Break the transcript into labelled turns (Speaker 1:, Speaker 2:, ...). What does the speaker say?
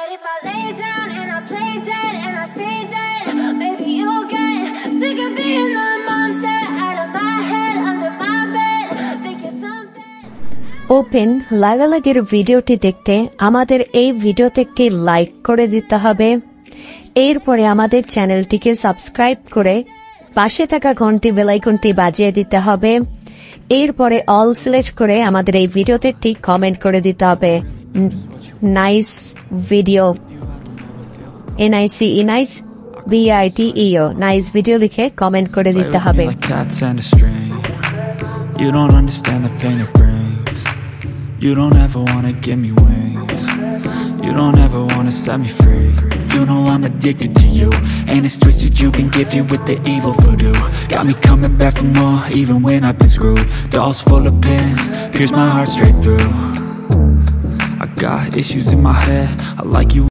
Speaker 1: But if I lay down and I play dead and I stay dead, maybe you'll get sick of being the monster out of my head, under my bed. Think you're something.
Speaker 2: Open লাগালাগির ভিডিওটি দেখতে আমাদের এই ভিডিওতে একটি like করে দিতে হবে। এরপরে আমাদের চ্যানেলটিকে সাবস্ক্রাইব করে পাশে থাকা ঘন্টি বেল আইকনটি বাজিয়ে দিতে হবে। এরপরে অল সিলেক্ট করে আমাদের এই ভিডিওতে একটি কমেন্ট করে দিতে হবে। Nice video, NICE nice BITEO nice video লিখে কমেন্ট করে দিতে হবে।
Speaker 3: You don't understand the pain it brings. You don't ever wanna give me wings. You don't ever wanna set me free. You know I'm addicted to you, and it's twisted, you've been gifted with the evil voodoo. Got me coming back for more, even when I've been screwed. Dolls full of pins, pierce my heart straight through. I got issues in my head, I like you